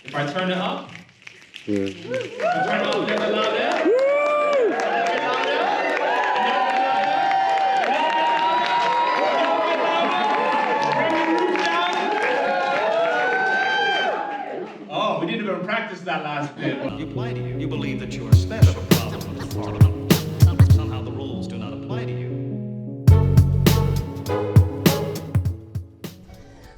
If I turn it up, Yeah. if I turn it up a little bit louder. Oh, we didn't even practice that last bit. You apply to you. You believe that you are special. A problem with the Parliament. Somehow the rules do not apply to you.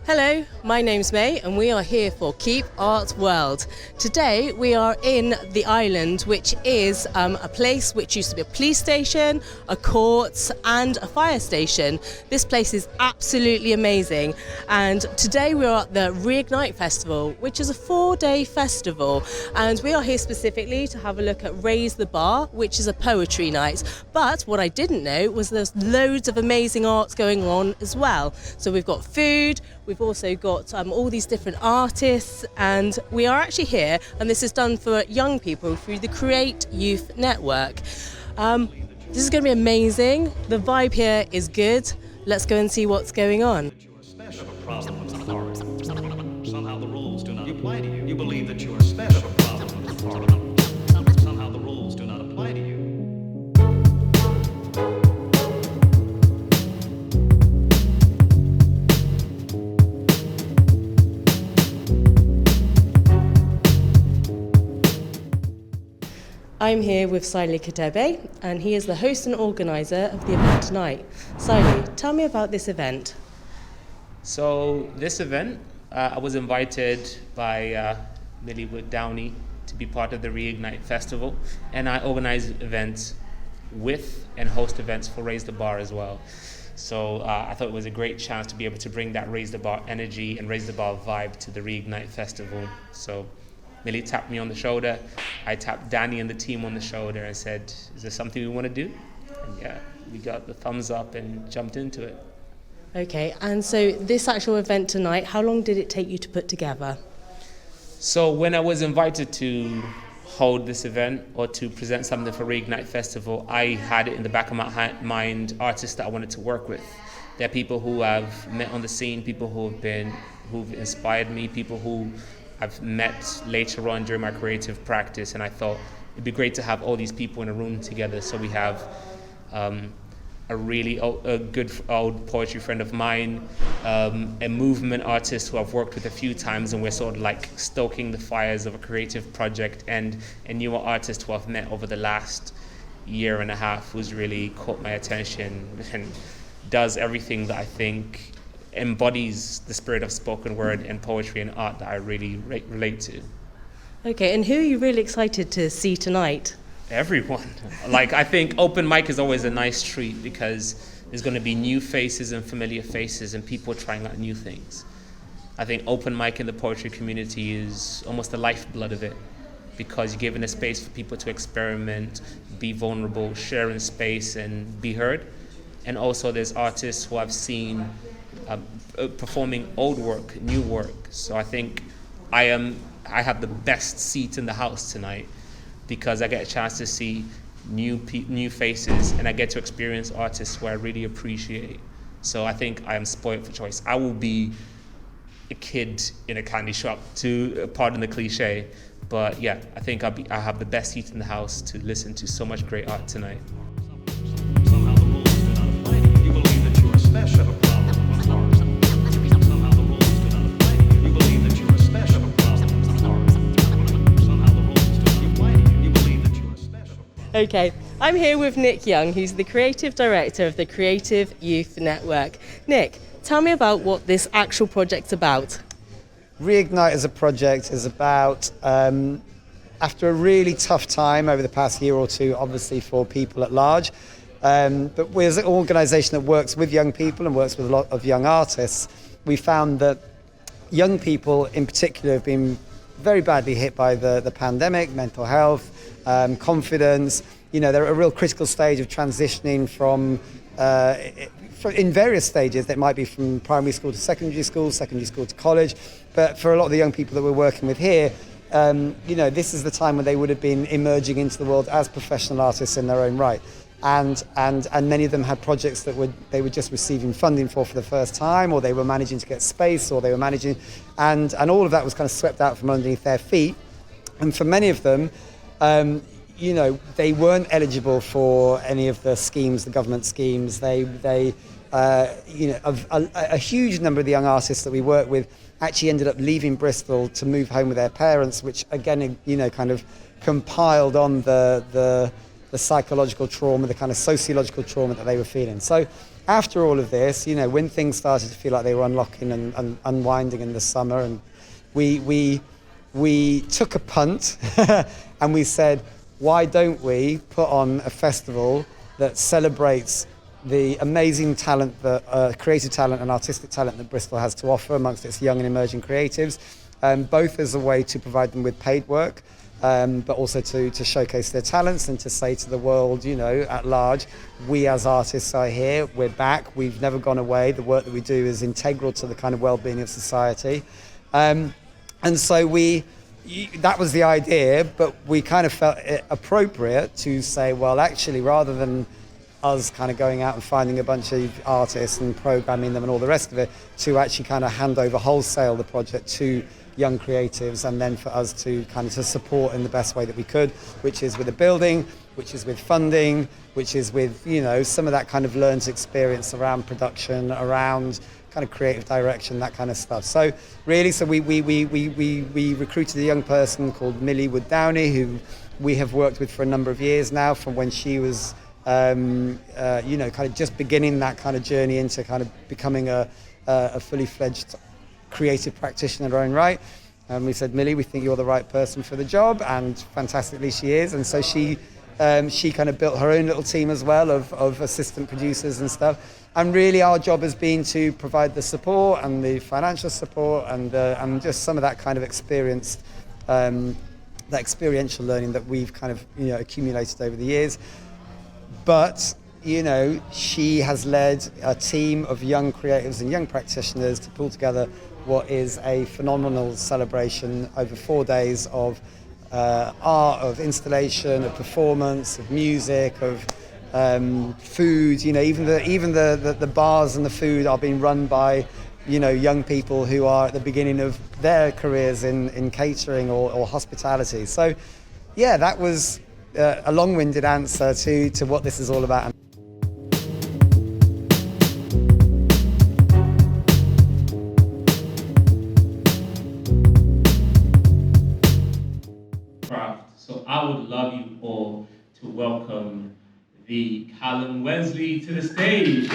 Hello, my name's May and we are here for Keep Art World. Today we are in the island, which is a place which used to be a police station, a court and a fire station. This place is absolutely amazing, and today we are at the Reignite Festival, which is a 4-day festival, and we are here specifically to have a look at Raise the Bar, which is a poetry night. But what I didn't know was there's loads of amazing art going on as well. So we've got food, we've also got all these different artists, and we are actually here, and this is done for young people through the Create Youth Network. This is going to be amazing. The vibe here is good. Let's go and see what's going on. You are special. A problem with the Parliament. Somehow the rules do not apply to you. You believe that you are special. A problem with the Parliament. Somehow the rules do not apply to you. I'm here with Siley Kadebe, and he is the host and organiser of the event tonight. Siley, tell me about this event. So this event, I was invited by Millie Wood-Downie to be part of the Reignite Festival, and I organise events with and host events for Raise the Bar as well. So I thought it was a great chance to be able to bring that Raise the Bar energy and Raise the Bar vibe to the Reignite Festival. So Millie tapped me on the shoulder. I tapped Danny and the team on the shoulder and said, is there something we want to do? And yeah, we got the thumbs up and jumped into it. Okay, and so this actual event tonight, how long did it take you to put together? So when I was invited to hold this event or to present something for Reignite Festival, I had it in the back of my mind artists that I wanted to work with. They're people who I've met on the scene, people who've inspired me, people who I've met later on during my creative practice, and I thought it'd be great to have all these people in a room together. So we have a good old poetry friend of mine, a movement artist who I've worked with a few times, and we're sort of like stoking the fires of a creative project, and a newer artist who I've met over the last year and a half who's really caught my attention and does everything that I think embodies the spirit of spoken word and poetry and art that I really relate to. Okay, and who are you really excited to see tonight? Everyone. Like, I think open mic is always a nice treat because there's going to be new faces and familiar faces and people trying out new things. I think open mic in the poetry community is almost the lifeblood of it, because you're given a space for people to experiment, be vulnerable, share in space and be heard. And also there's artists who I've seen performing old work, new work. So I think I have the best seat in the house tonight because I get a chance to see new faces, and I get to experience artists who I really appreciate. So I think I am spoiled for choice. I will be a kid in a candy shop, to pardon the cliche, but yeah, I think I have the best seat in the house to listen to so much great art tonight. Somehow the rules do not apply to you. You believe that you are special. A problem with the Parliament. Somehow the rules do not apply to you. You believe that you are special. A problem with the Parliament. Somehow the rules do not apply to you. You believe that you are special. Okay, I'm here with Nick Young, who's the creative director of the Creative Youth Network. Nick, tell me about what this actual project's about. Reignite as a project is about, after a really tough time over the past year or two, obviously for people at large, but we're an organisation that works with young people and works with a lot of young artists. We found that young people in particular have been very badly hit by the pandemic, mental health, confidence. You know, they're at a real critical stage of transitioning from in various stages. That might be from primary school to secondary school to college. But for a lot of the young people that we're working with here, you know, this is the time when they would have been emerging into the world as professional artists in their own right. and many of them had projects that they were just receiving funding for the first time, or they were managing to get space, or they were managing, and all of that was kind of swept out from underneath their feet. And for many of them, you know, they weren't eligible for any of the schemes, the government schemes. They you know, a huge number of the young artists that we work with actually ended up leaving Bristol to move home with their parents, which again, you know, kind of compiled on the psychological trauma, the kind of sociological trauma that they were feeling. So after all of this, you know, when things started to feel like they were unlocking and unwinding in the summer, and we took a punt and we said, why don't we put on a festival that celebrates the amazing talent, creative talent and artistic talent that Bristol has to offer amongst its young and emerging creatives, both as a way to provide them with paid work, but also to showcase their talents and to say to the world, you know, at large, we as artists are here, we're back, we've never gone away, the work that we do is integral to the kind of well-being of society. And so that was the idea, but we kind of felt it appropriate to say, well, actually, rather than us kind of going out and finding a bunch of artists and programming them and all the rest of it, to actually kind of hand over wholesale the project to young creatives, and then for us to kind of to support in the best way that we could, which is with a building, which is with funding, which is with, you know, some of that kind of learned experience around production, around kind of creative direction, that kind of stuff. So really, so we recruited a young person called Millie Wood-Downie, who we have worked with for a number of years now, from when she was you know, kind of just beginning that kind of journey into kind of becoming a fully fledged creative practitioner in her own right. And we said, Millie, we think you're the right person for the job, and fantastically she is. And so she kind of built her own little team as well of assistant producers and stuff. And really our job has been to provide the support and the financial support and just some of that kind of experienced, that experiential learning that we've kind of, you know, accumulated over the years. But, you know, she has led a team of young creatives and young practitioners to pull together what is a phenomenal celebration over 4 days of art, of installation, of performance, of music, of food. You know, even the bars and the food are being run by, you know, young people who are at the beginning of their careers in catering or hospitality. So, yeah, that was a long-winded answer to what this is all about. So I would love you all to welcome the Callum Wesley to the stage.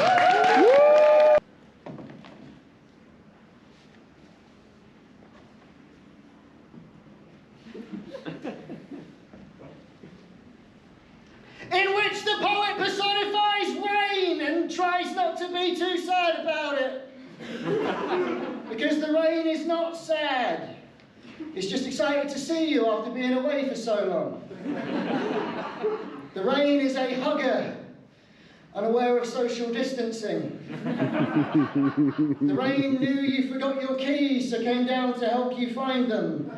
In which the poet personifies rain and tries not to be too sad about it. Because the rain is not sad. It's just excited to see you after being away for so long. The rain is a hugger, unaware of social distancing. The rain knew you forgot your keys, so came down to help you find them.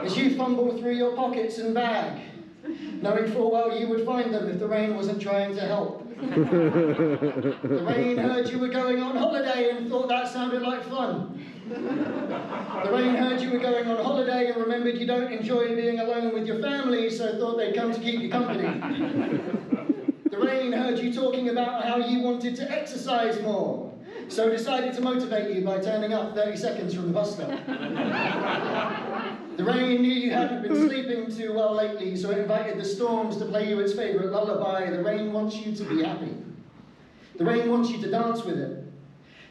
As you fumble through your pockets and bag, knowing full well you would find them if the rain wasn't trying to help. The rain heard you were going on holiday and thought that sounded like fun. The rain heard you were going on holiday and remembered you don't enjoy being alone with your family, so thought they'd come to keep you company. The rain heard you talking about how you wanted to exercise more, so decided to motivate you by turning up 30 seconds from the bus stop. The rain knew you hadn't been sleeping too well lately, so it invited the storms to play you its favourite lullaby. The rain wants you to be happy. The rain wants you to dance with it.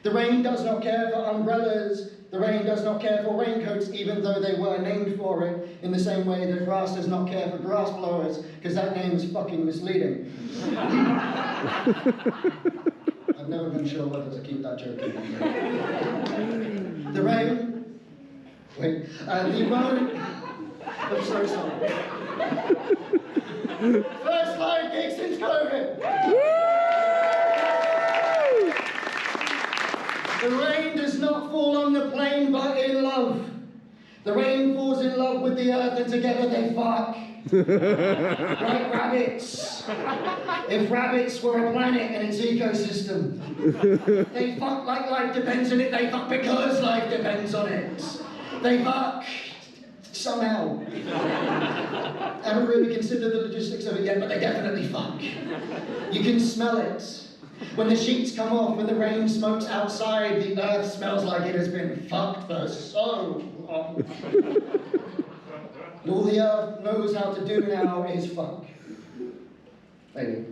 The rain does not care for umbrellas. The rain does not care for raincoats, even though they were named for it, in the same way that grass does not care for grass blowers, because that name is fucking misleading. I've never been sure whether to keep that joke in. The rain... Wait, the road... I'm so sorry. First live gig since COVID. The rain does not fall on the plain, but in love. The rain falls in love with the earth and together they fuck. Like rabbits. If rabbits were a planet and its ecosystem, they fuck like life depends on it, they fuck because life depends on it. They fuck somehow. I haven't really considered the logistics of it yet, but they definitely fuck. You can smell it. When the sheets come off, when the rain smokes outside, the earth smells like it has been fucked for so long. And all the earth knows how to do now is fuck. Maybe.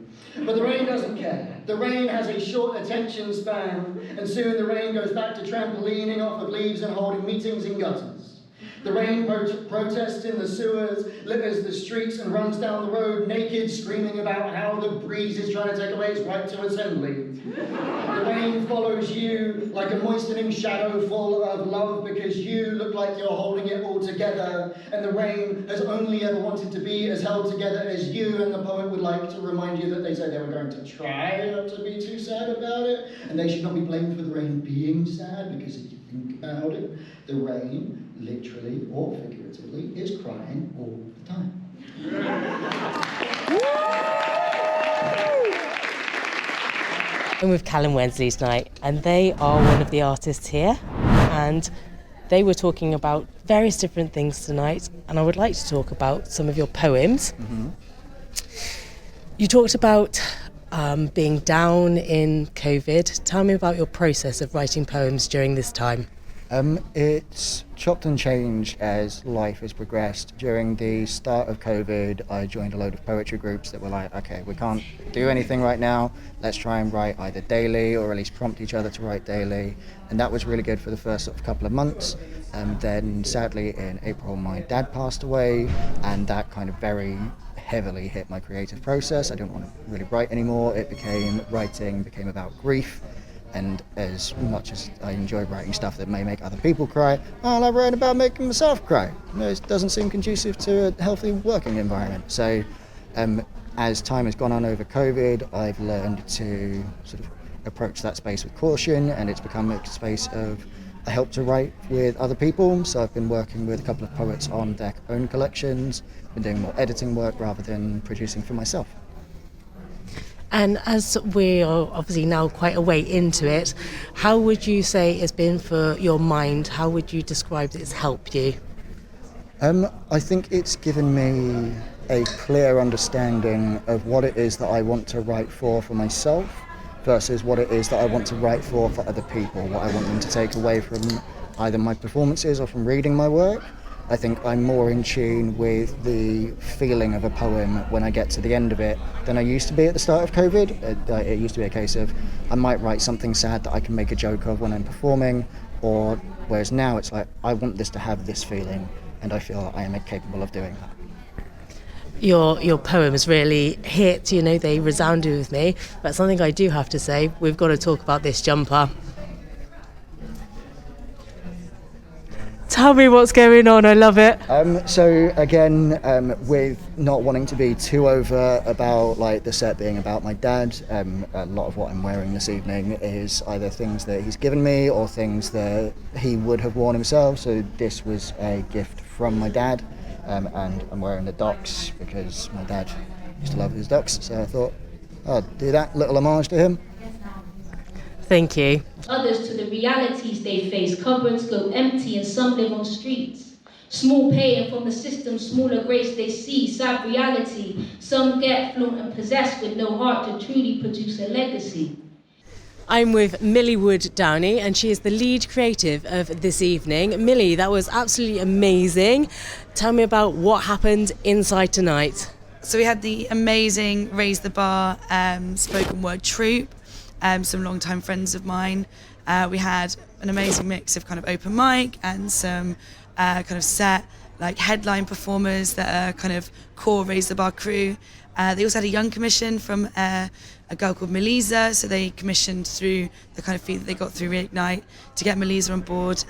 But the rain doesn't care. The rain has a short attention span, and soon the rain goes back to trampolining off of leaves and holding meetings in gutters. The rain protests in the sewers, litters the streets, and runs down the road naked, screaming about how the breeze is trying to take away its right to assembly. The rain follows you like a moistening shadow full of love because you look like you're holding it all together, and the rain has only ever wanted to be as held together as you, and the poet would like to remind you that they said they were going to try not to be too sad about it, and they should not be blamed for the rain being sad, because if you think about it, the rain, literally or figuratively, is crying all the time. I'm with Callum Wensley tonight, and they are one of the artists here, and they were talking about various different things tonight, and I would like to talk about some of your poems. Mm-hmm. You talked about being down in COVID. Tell me about your process of writing poems during this time. It's chopped and changed as life has progressed. During the start of COVID, I joined a load of poetry groups that were like, okay, we can't do anything right now, let's try and write either daily or at least prompt each other to write daily. And that was really good for the first sort of couple of months. Then sadly in April my dad passed away, and that kind of very heavily hit my creative process. I didn't want to really write anymore. Writing became about grief. And as much as I enjoy writing stuff that may make other people cry, I like writing about making myself cry. It doesn't seem conducive to a healthy working environment. So as time has gone on over COVID, I've learned to sort of approach that space with caution, and it's become a space of I help to write with other people. So I've been working with a couple of poets on their own collections, been doing more editing work rather than producing for myself. And as we are obviously now quite a way into it, how would you say it's been for your mind? How would you describe that it's helped you? I think it's given me a clear understanding of what it is that I want to write for myself versus what it is that I want to write for other people, what I want them to take away from either my performances or from reading my work. I think I'm more in tune with the feeling of a poem when I get to the end of it than I used to be at the start of COVID. It used to be a case of I might write something sad that I can make a joke of when I'm performing, or whereas now it's like I want this to have this feeling, and I feel that I am capable of doing that. Your poems really hit, they resounded with me, but something I do have to say, we've got to talk about this jumper. Tell me what's going on, I love it. So again, with not wanting to be too over about like the set being about my dad, a lot of what I'm wearing this evening is either things that he's given me or things that he would have worn himself. So this was a gift from my dad, and I'm wearing the Docs because my dad used to love his Docs, so I thought I'd do that little homage to him. Thank you. Others to the realities they face. Cupboards go empty and some live on streets. Small pay and from the system, smaller grace they see. Sad reality. Some get flaunt and possessed with no heart to truly produce a legacy. I'm with Millie Wood-Downie, and she is the lead creative of this evening. Millie, that was absolutely amazing. Tell me about what happened inside tonight. So we had the amazing Raise the Bar spoken word troupe. Some long-time friends of mine. We had an amazing mix of kind of open mic and some kind of set like headline performers that are kind of core Raise the Bar crew. They also had a young commission from a girl called Melisa, so they commissioned through the kind of fee that they got through Reignite to get Melisa on board.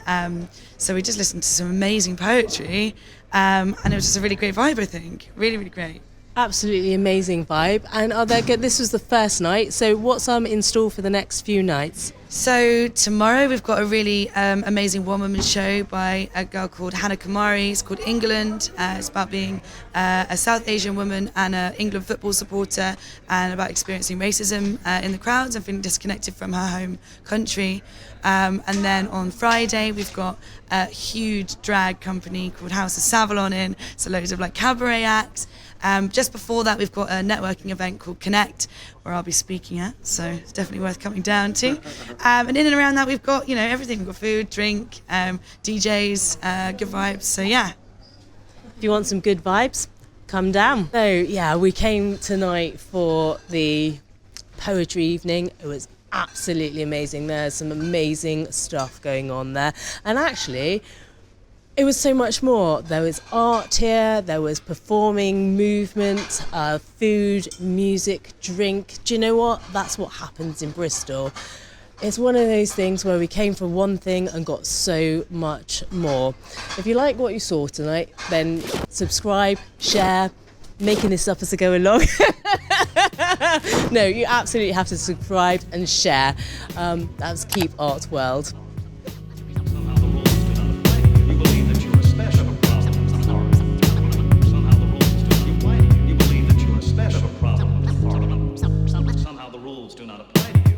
So we just listened to some amazing poetry, and it was just a really great vibe, I think. Really, really great. Absolutely amazing vibe. And this was the first night, so what's in store for the next few nights? So tomorrow we've got a really amazing one-woman show by a girl called Hannah Kamari. It's called England. It's about being a South Asian woman and an England football supporter, and about experiencing racism in the crowds and feeling disconnected from her home country. And then on Friday we've got a huge drag company called House of Savalon in, so loads of like cabaret acts. Just before that, we've got a networking event called Connect, where I'll be speaking at, so it's definitely worth coming down to. And in and around that, we've got, everything. We've got food, drink, DJs, good vibes, so yeah. If you want some good vibes, come down. So yeah, we came tonight for the poetry evening. It was absolutely amazing. There's some amazing stuff going on there. And actually, it was so much more. There was art here, there was performing, movement, food, music, drink. Do you know what? That's what happens in Bristol. It's one of those things where we came for one thing and got so much more. If you like what you saw tonight, then subscribe, share, making this up as I go along. No, you absolutely have to subscribe and share. That's Keep Art World. Somehow the rules do not apply to you.